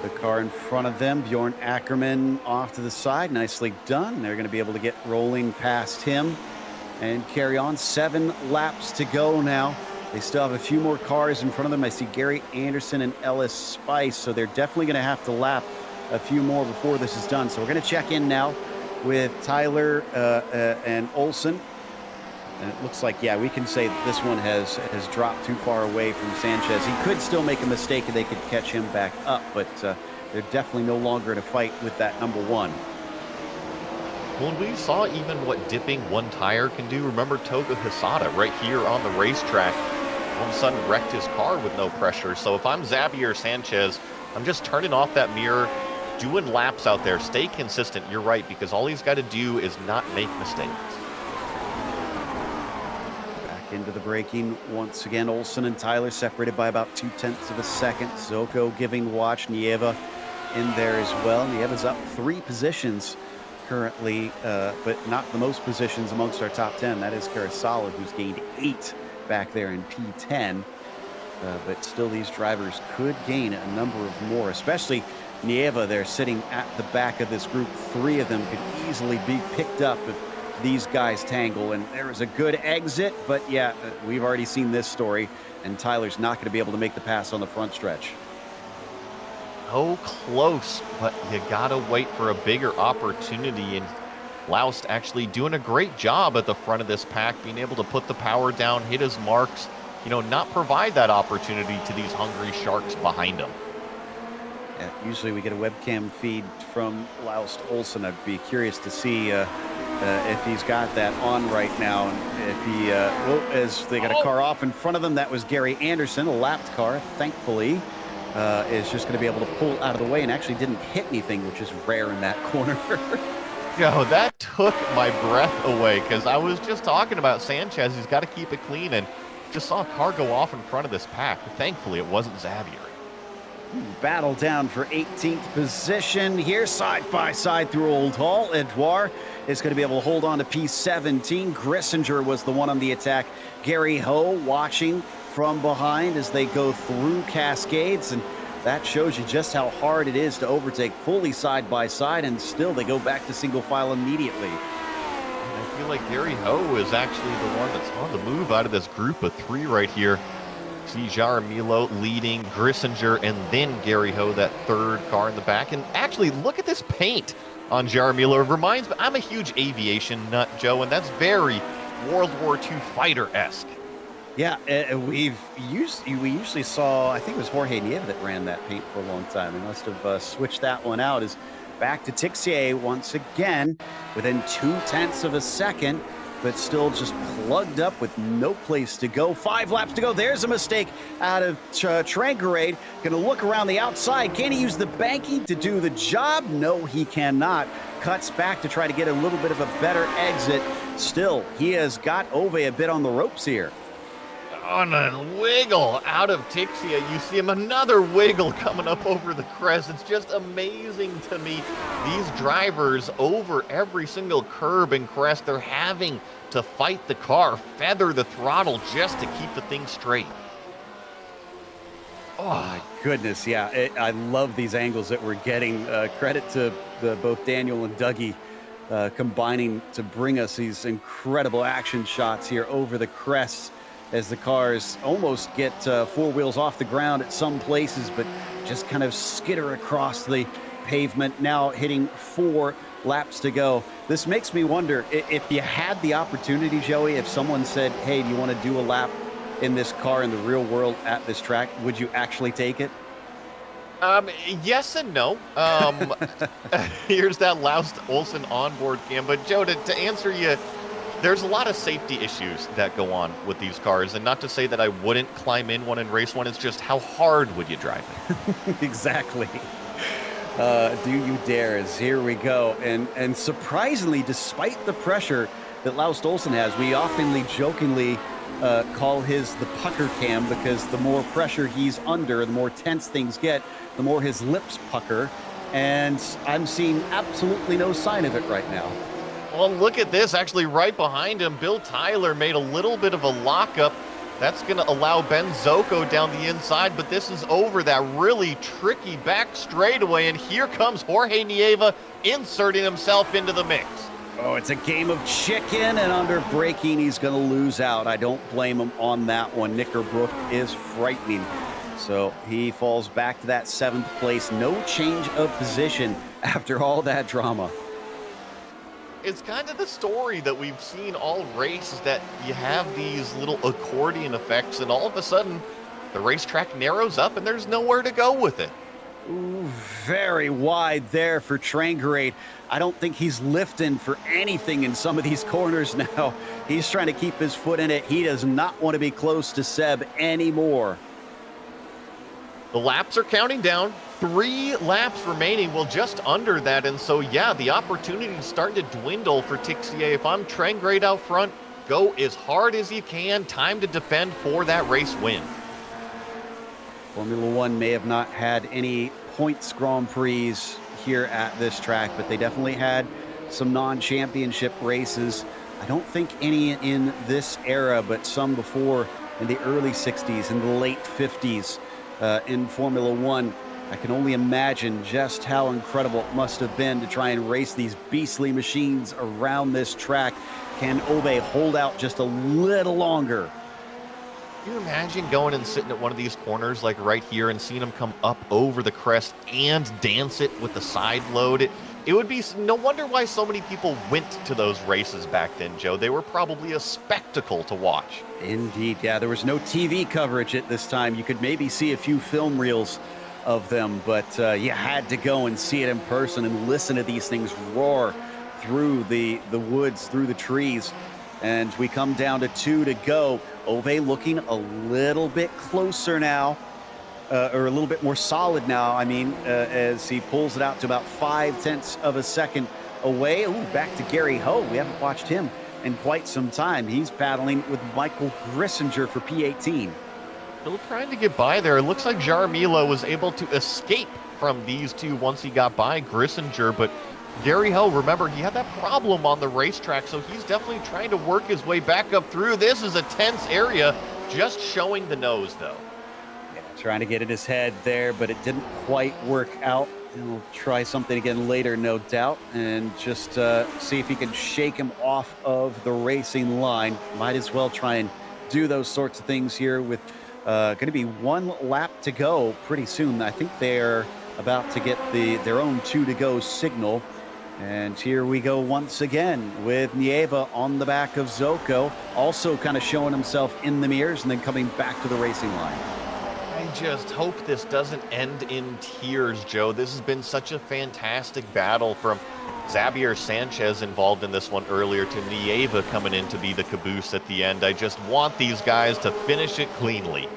The car in front of them, Bjorn Ackerman off to the side. Nicely done. They're going to be able to get rolling past him and carry on. 7 laps to go now. They still have a few more cars in front of them. I see Gary Anderson and Ellis Spice, so they're definitely going to have to lap a few more before this is done. So we're going to check in now with Tyler and Olsen. And it looks like, yeah, we can say that this one has dropped too far away from Sanchez. He could still make a mistake and they could catch him back up, but they're definitely no longer in a fight with that number 1. Well, we saw even what dipping one tire can do. Remember Toga Hisada right here on the racetrack all of a sudden wrecked his car with no pressure. So if I'm Xavier Sanchez, I'm just turning off that mirror, doing laps out there, stay consistent. You're right, because all he's got to do is not make mistakes. Into the braking once again. Olsen and Tyler separated by about 0.2 of a second. Zoko giving watch. Nieva in there as well. Nieva's up 3 positions currently, but not the most positions amongst our top 10. That is Kurosawa, who's gained 8 back there in P10. But still, these drivers could gain a number of more, especially Nieva. They're sitting at the back of this group. 3 of them could easily be picked up if these guys tangle, and there is a good exit, but yeah, we've already seen this story, and Tyler's not going to be able to make the pass on the front stretch. Oh, close, but you gotta wait for a bigger opportunity, and Laust actually doing a great job at the front of this pack, being able to put the power down, hit his marks, not provide that opportunity to these hungry sharks behind him. Yeah, usually we get a webcam feed from Laust Olsen. I'd be curious to see if he's got that on right now. And if he, as they got a car off in front of them, that was Gary Anderson, a lapped car, thankfully, is just going to be able to pull out of the way and actually didn't hit anything, which is rare in that corner. Yo, that took my breath away, because I was just talking about Sanchez. He's got to keep it clean, and just saw a car go off in front of this pack. Thankfully, it wasn't Xavier. Battle down for 18th position here, side by side through Old Hall. Edouard is going to be able to hold on to P17. Grissinger was the one on the attack. Gary Ho watching from behind as they go through Cascades, and that shows you just how hard it is to overtake fully side by side, and still they go back to single file immediately. I feel like Gary Ho is actually the one that's on the move out of this group of three right here. See Jaramillo leading, Grissinger, and then Gary Ho, that third car in the back. And actually, look at this paint on Jaramillo. It reminds me, I'm a huge aviation nut, Joe, and that's very World War II fighter-esque. Yeah, we usually saw, I think it was Jorge Nieva that ran that paint for a long time. They must have switched that one out. As back to Tixier once again, within 0.2 of a second, but still just plugged up with no place to go. 5 laps to go. There's a mistake out of Trangarade. Going to look around the outside. Can he use the banking to do the job? No, he cannot. Cuts back to try to get a little bit of a better exit. Still, he has got Ove a bit on the ropes here. On a wiggle out of Tixia. You see him, another wiggle coming up over the crest. It's just amazing to me. These drivers over every single curb and crest, they're having to fight the car, feather the throttle just to keep the thing straight. Oh my goodness, yeah. I love these angles that we're getting. Credit to both Daniel and Dougie combining to bring us these incredible action shots here over the crests, as the cars almost get 4 wheels off the ground at some places, but just kind of skitter across the pavement, now hitting 4 laps to go. This makes me wonder, if you had the opportunity, Joey, if someone said, hey, do you want to do a lap in this car in the real world at this track, would you actually take it? Yes and no. Here's that Laust Olsen onboard cam. But Joe, to answer you, there's a lot of safety issues that go on with these cars, and not to say that I wouldn't climb in one and race one, it's just how hard would you drive it? Exactly. Do you dare, as here we go. And surprisingly, despite the pressure that Laust Olsen has, we oftenly jokingly call his the pucker cam, because the more pressure he's under, the more tense things get, the more his lips pucker, and I'm seeing absolutely no sign of it right now. Well, look at this. Actually, right behind him, Bill Tyler made a little bit of a lockup. That's going to allow Ben Zocco down the inside, but this is over that really tricky back straightaway, and here comes Jorge Nieva inserting himself into the mix. Oh, it's a game of chicken, and under braking, he's going to lose out. I don't blame him on that one. Knickerbrook is frightening. So he falls back to that 7th place. No change of position after all that drama. It's kind of the story that we've seen all race, is that you have these little accordion effects, and all of a sudden the racetrack narrows up and there's nowhere to go with it. Ooh, very wide there for Trangarade. I don't think he's lifting for anything in some of these corners now. He's trying to keep his foot in it. He does not want to be close to Seb anymore. The laps are counting down. 3 laps remaining, well, just under that. And so, yeah, the opportunity is starting to dwindle for Tixier. If I'm Trangarade out front, go as hard as you can. Time to defend for that race win. Formula One may have not had any points Grand Prix here at this track, but they definitely had some non-championship races. I don't think any in this era, but some before in the early 60s and the late 50s in Formula One. I can only imagine just how incredible it must have been to try and race these beastly machines around this track. Can Ove hold out just a little longer? Can you imagine going and sitting at one of these corners like right here and seeing him come up over the crest and dance it with the side load? It would be no wonder why so many people went to those races back then, Joe. They were probably a spectacle to watch. Indeed, yeah. There was no TV coverage at this time. You could maybe see a few film reels of them, but you had to go and see it in person and listen to these things roar through the woods, through the trees. And we come down to 2 to go. Ove looking a little bit closer now, or a little bit more solid now, I mean, as he pulls it out to about 0.5 of a second away. Ooh, back to Gary Ho. We haven't watched him in quite some time. He's battling with Michael Grissinger for P18. Still trying to get by there. It looks like Jaramillo was able to escape from these two once he got by Grissinger, but Gary Hill, remember, he had that problem on the racetrack, so he's definitely trying to work his way back up through. This is a tense area, just showing the nose, though. Yeah, trying to get in his head there, but it didn't quite work out. And we'll try something again later, no doubt, and just see if he can shake him off of the racing line. Might as well try and do those sorts of things here with going to be one lap to go pretty soon. I think they're about to get their own 2 to go signal. And here we go once again with Nieva on the back of Zoko, also kind of showing himself in the mirrors and then coming back to the racing line. I just hope this doesn't end in tears, Joe. This has been such a fantastic battle from Xavier Sanchez involved in this one earlier to Nieva coming in to be the caboose at the end. I just want these guys to finish it cleanly.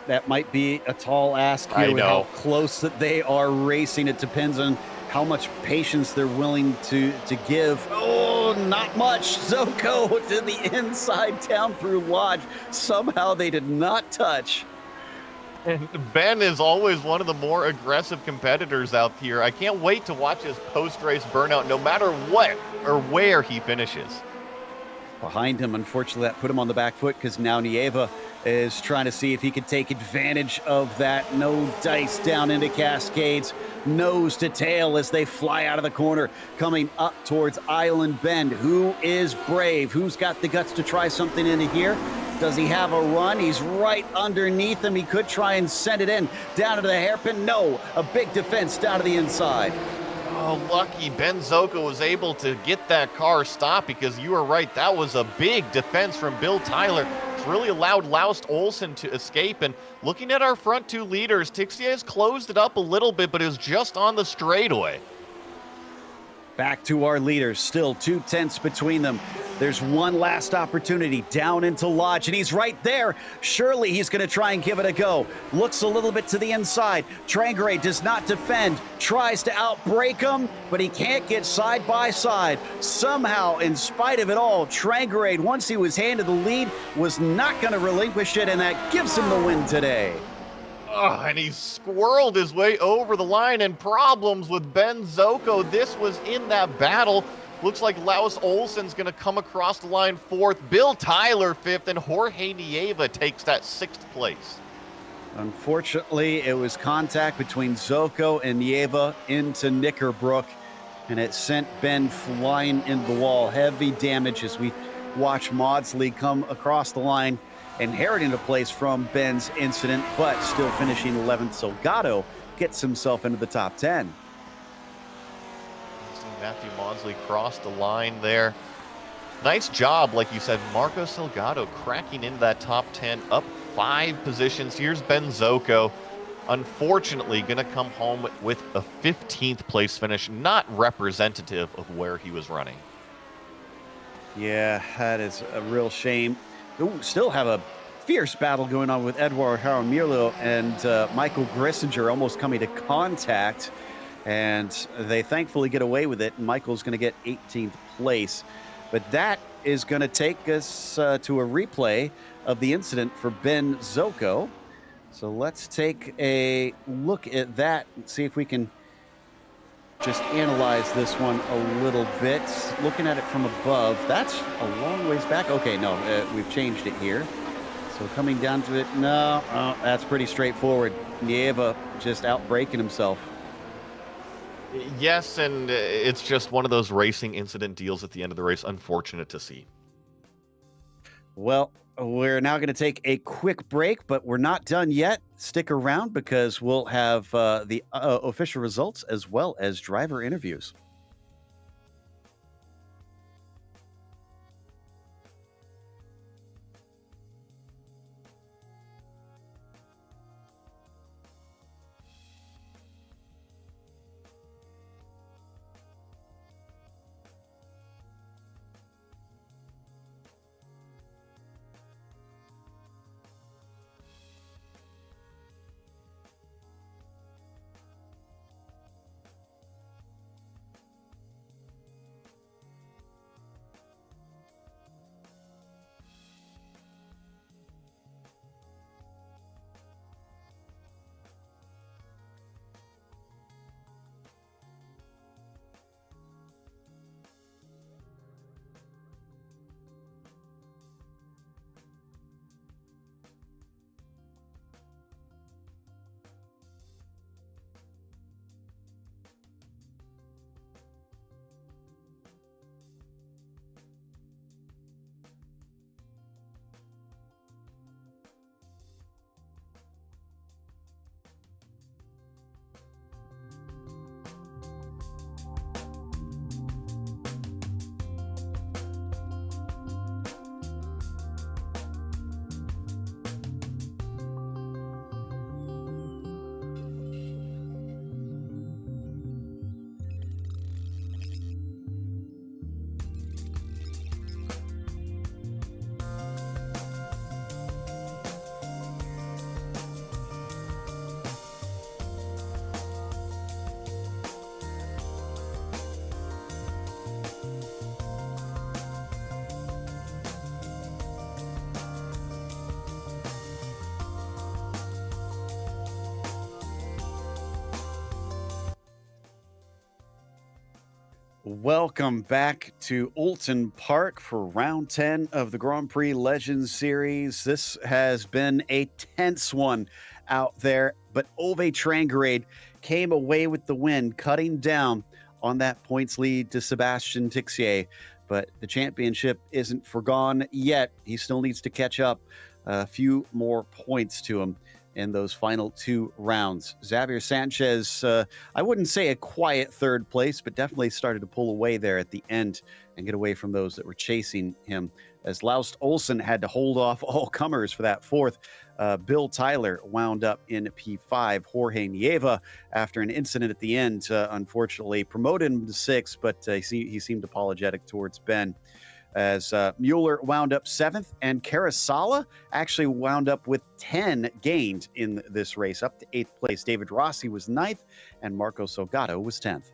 That might be a tall ask here with how close that they are racing. It depends on how much patience they're willing to give. Oh, not much. Zoko to the inside down through Lodge. Somehow they did not touch. And Ben is always one of the more aggressive competitors out here. I can't wait to watch his post-race burnout, no matter what or where he finishes. Behind him, unfortunately, that put him on the back foot because now Nieva is trying to see if he could take advantage of that. No dice down into Cascades, nose to tail as they fly out of the corner, coming up towards Island Bend. Who is brave? Who's got the guts to try something into here? Does he have a run? He's right underneath him. He could try and send it in down to the hairpin. No, a big defense down to the inside. Oh, lucky Ben Zoko was able to get that car stopped because you were right. That was a big defense from Bill Tyler. It's really allowed Laust Olsen to escape. And looking at our front 2 leaders, Tixier has closed it up a little bit, but it was just on the straightaway. Back to our leaders, still 2 tenths between them. There's one last opportunity down into Lodge, and he's right there. Surely he's going to try and give it a go. Looks a little bit to the inside. Trangray does not defend, tries to outbrake him, but he can't get side by side. Somehow, in spite of it all, Trangray, once he was handed the lead, was not going to relinquish it, and that gives him the win today. Oh, and he squirreled his way over the line, and problems with Ben Zoko. This was in that battle. Looks like Laus Olsen's going to come across the line 4th, Bill Tyler 5th, and Jorge Nieva takes that 6th place. Unfortunately, it was contact between Zoko and Nieva into Knickerbrook, and it sent Ben flying into the wall. Heavy damage as we watch Maudsley come across the line, inheriting a place from Ben's incident, but still finishing 11th. So Gatto gets himself into the top 10. Matthew Maudsley crossed the line there. Nice job, like you said, Marco Salgado cracking into that top 10, up 5 positions. Here's Ben Zoko, unfortunately going to come home with a 15th place finish, not representative of where he was running. Yeah, that is a real shame. Ooh, still have a fierce battle going on with Edouard Jaramillo and Michael Grissinger almost coming to contact. And they thankfully get away with it. And Michael's going to get 18th place. But that is going to take us to a replay of the incident for Ben Zoko. So let's take a look at that and see if we can just analyze this one a little bit. Looking at it from above, that's a long ways back. Okay, no, we've changed it here. So coming down to it, no, that's pretty straightforward. Nieva just outbraking himself. Yes, and it's just one of those racing incident deals at the end of the race. Unfortunate to see. Well, we're now going to take a quick break, but we're not done yet. Stick around because we'll have the official results as well as driver interviews. Welcome back to Oulton Park for round 10 of the Grand Prix Legends Series. This has been a tense one out there, but Ove Trangarade came away with the win, cutting down on that points lead to Sebastian Tixier. But the championship isn't forgone yet. He still needs to catch up a few more points to him in those final two rounds. Xavier Sanchez, I wouldn't say a quiet third place, but definitely started to pull away there at the end and get away from those that were chasing him. As Laust Olsen had to hold off all comers for that fourth. Bill Tyler wound up in P5. Jorge Nieva, after an incident at the end, unfortunately promoted him to sixth, but he seemed apologetic towards Ben. As Mueller wound up seventh, and Carasala actually wound up with 10 gained in this race, up to eighth place. David Rossi was ninth, and Marco Salgado was 10th.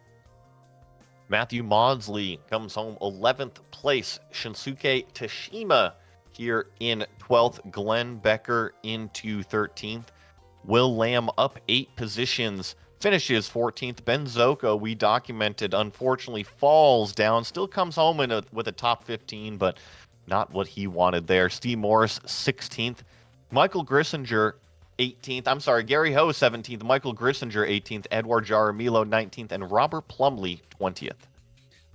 Matthew Maudsley comes home 11th place. Shinsuke Tashima here in 12th. Glenn Becker into 13th. Will Lamb up 8 positions. Finishes 14th. Ben Zoko, we documented, unfortunately falls down. Still comes home with a top 15, but not what he wanted there. Steve Morris, 16th. Michael Grissinger, 18th. I'm sorry, Gary Ho, 17th. Michael Grissinger, 18th. Edward Jaramillo, 19th. And Robert Plumley, 20th.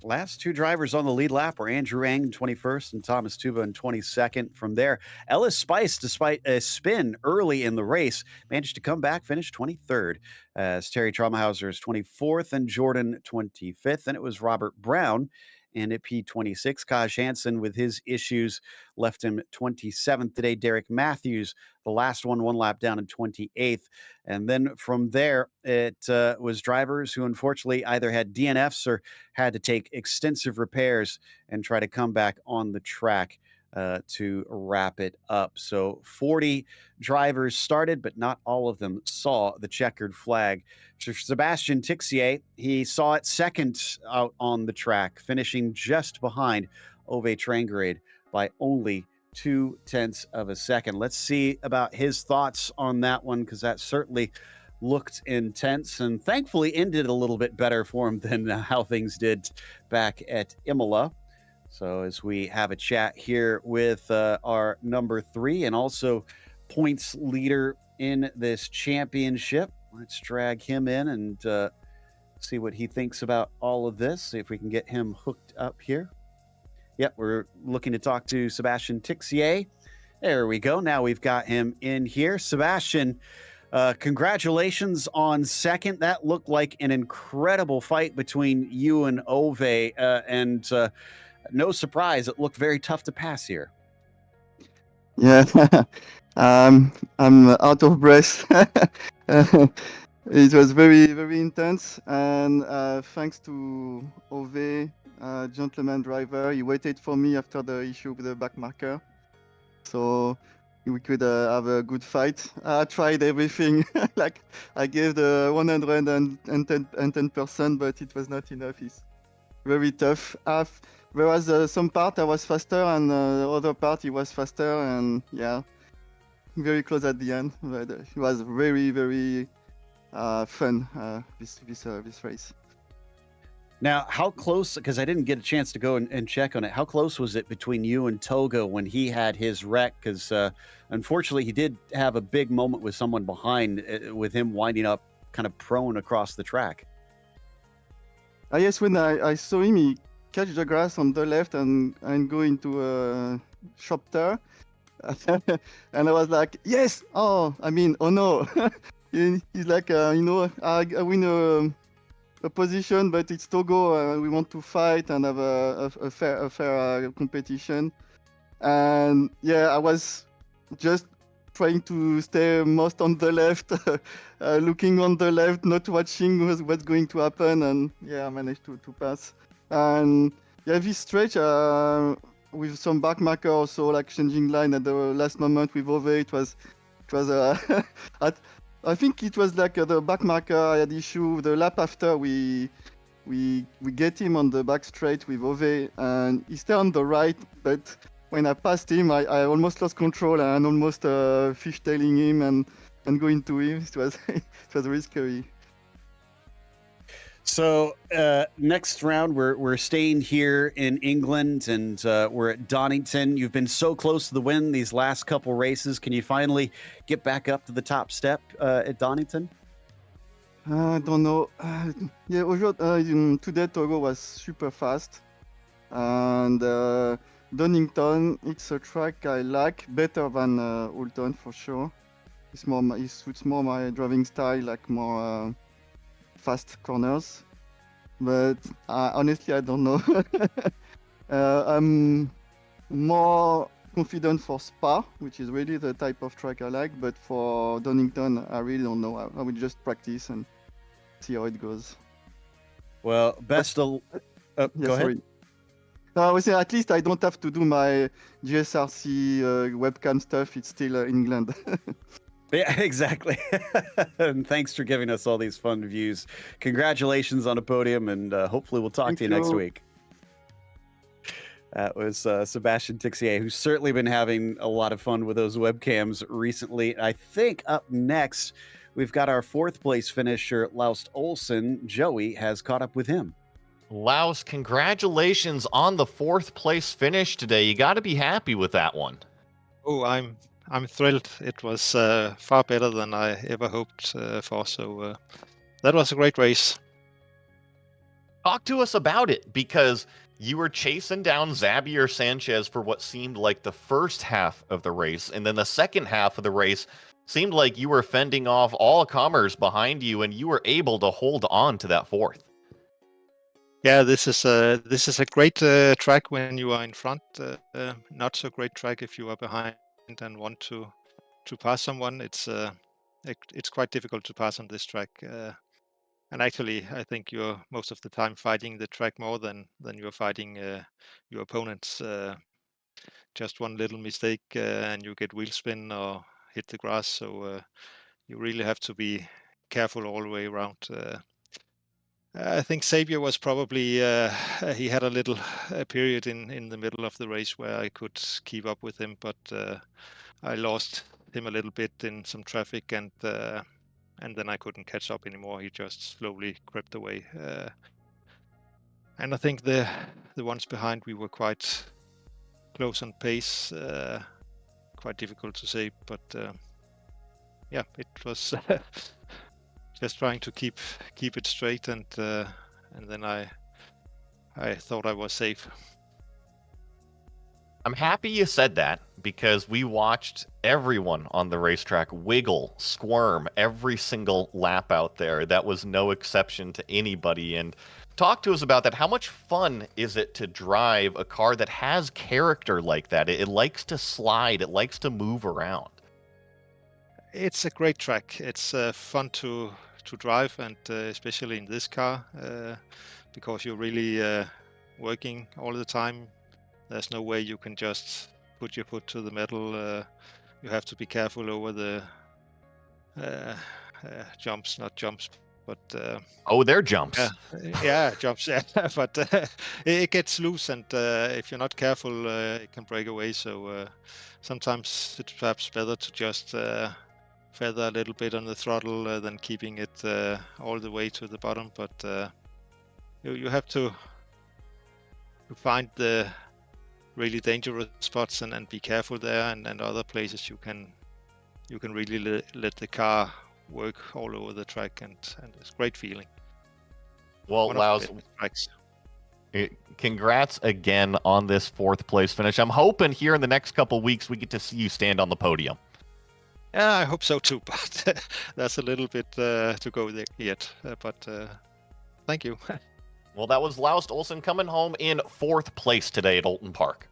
Last two drivers on the lead lap were Andrew Ang in 21st and Thomas Tuba in 22nd. From there, Ellis Spice, despite a spin early in the race, managed to come back, finish 23rd, as Terry Traumhauser is 24th and Jordan 25th. And it was Robert Brown in at P26. Kaj Hansen, with his issues, left him 27th today. Derek Matthews, the last one lap down in 28th. And then from there, it was drivers who unfortunately either had DNFs or had to take extensive repairs and try to come back on the track to wrap it up. So 40 drivers started, but not all of them saw the checkered flag. Sebastian Tixier, he saw it second out on the track, finishing just behind Ove Trangarade by only 0.2 of a second. Let's see about his thoughts on that one, because that certainly looked intense and thankfully ended a little bit better for him than how things did back at Imola. So as we have a chat here with our number 3 and also points leader in this championship, let's drag him in and see what he thinks about all of this. See if we can get him hooked up here. Yep, we're looking to talk to Sebastian Tixier. There we go. Now we've got him in here. Sebastian, congratulations on second. That looked like an incredible fight between you and Ove, and no surprise, it looked very tough to pass here. Yeah, I'm out of breath. It was very, very intense, and thanks to Ove, gentleman driver, he waited for me after the issue with the back marker, so we could have a good fight. I tried everything, like I gave the 110%, but it was not enough. It's very tough. Whereas some part I was faster, and the other part he was faster, and yeah, very close at the end. But it was very, very fun, this race. Now, how close, because I didn't get a chance to go and check on it, how close was it between you and Togo when he had his wreck? Because unfortunately, he did have a big moment with someone behind, with him winding up kind of prone across the track. Yes, when I saw him, he catch the grass on the left and go into a shop there. And I was like, yes! Oh no! He's like, I win a position, but it's Togo. We want to fight and have a fair competition. And yeah, I was just trying to stay most on the left, looking on the left, not watching what's going to happen. And yeah, I managed to pass. And yeah, this stretch with some back marker also, like changing line at the last moment with Ove, it was I think it was like the back marker I had issue. The lap after we get him on the back straight with Ove, and he stayed on the right, but when I passed him, I almost lost control and almost fishtailing him and going to him. It was it was really scary. So next round, we're staying here in England, and we're at Donington. You've been so close to the win these last couple races. Can you finally get back up to the top step at Donington? I don't know. Today Togo was super fast, and Donington, it's a track I like better than Oulton for sure. It suits more my driving style, like more fast corners. But honestly, I don't know. I'm more confident for Spa, which is really the type of track I like. But for Donington, I really don't know. I will just practice and see how it goes. Well, best of... go ahead. Sorry. No, I would say at least I don't have to do my GSRC webcam stuff. It's still England. Yeah, exactly. And thanks for giving us all these fun views. Congratulations on a podium, and hopefully we'll talk to you next week. That was Sebastian Tixier, who's certainly been having a lot of fun with those webcams recently. I think up next, we've got our fourth place finisher, Laust Olsen. Joey has caught up with him. Laust, congratulations on the fourth place finish today. You got to be happy with that one. Oh, I'm thrilled. It was far better than I ever hoped for. So that was a great race. Talk to us about it, because you were chasing down Xavier Sanchez for what seemed like the first half of the race, and then the second half of the race seemed like you were fending off all comers behind you, and you were able to hold on to that fourth. Yeah, this is a great track when you are in front. Not so great track if you are behind and want to pass someone. It's quite difficult to pass on this track. And actually, I think you're most of the time fighting the track more than you're fighting your opponents. Just one little mistake and you get wheel spin or hit the grass. So you really have to be careful all the way around. I think Xavier was probably he had a little period in the middle of the race where I could keep up with him, but I lost him a little bit in some traffic, and then I couldn't catch up anymore. He just slowly crept away, and I think the ones behind, we were quite close on pace. Quite difficult to say, but yeah, it was. Just trying to keep it straight, and then I thought I was safe. I'm happy you said that, because we watched everyone on the racetrack wiggle, squirm every single lap out there. That was no exception to anybody. And talk to us about that. How much fun is it to drive a car that has character like that? It likes to slide. It likes to move around. It's a great track. It's fun to drive, and especially in this car, because you're really working all the time. There's no way you can just put your foot to the metal. You have to be careful over the jumps, not jumps, but they're jumps. Yeah, jumps. Yeah, but it gets loose, and if you're not careful, it can break away. So sometimes it's perhaps better to just feather a little bit on the throttle than keeping it all the way to the bottom. But you have to find the really dangerous spots and be careful there, and other places you can really let the car work all over the track, and it's a great feeling. Well, Laust, congrats again on this fourth place finish. I'm hoping here in the next couple weeks we get to see you stand on the podium. Yeah, I hope so too, but that's a little bit to go there yet. But thank you. Well, that was Laust Olsen coming home in fourth place today at Oulton Park.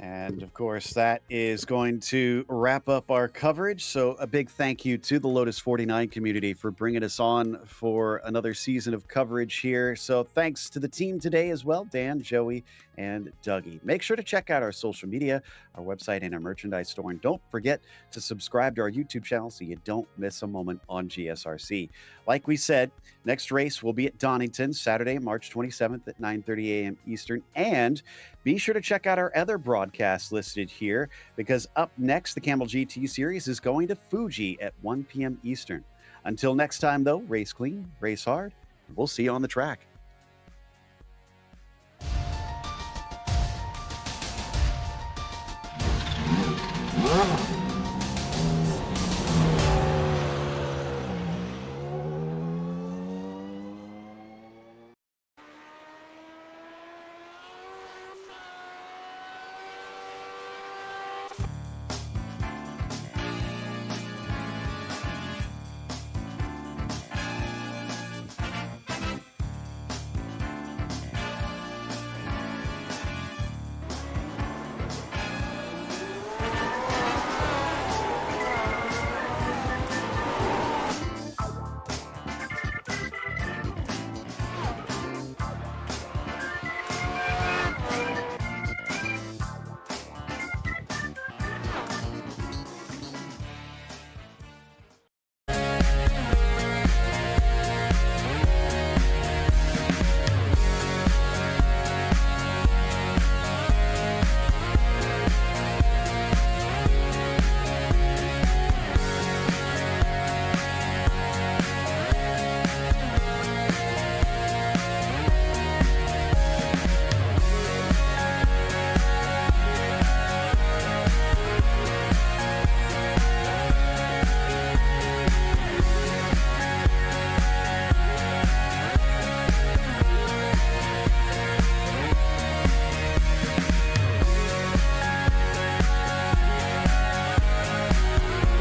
And of course, that is going to wrap up our coverage. So a big thank you to the Lotus 49 community for bringing us on for another season of coverage here. So thanks to the team today as well, Dan, Joey, and Dougie. Make sure to check out our social media, our website, and our merchandise store. And don't forget to subscribe to our YouTube channel so you don't miss a moment on GSRC. Like we said, next race will be at Donington, Saturday, March 27th at 9:30 a.m. Eastern. And be sure to check out our other broadcasts listed here, because up next, the Camel GT Series is going to Fuji at 1 p.m. Eastern. Until next time, though, race clean, race hard, We'll see you on the track.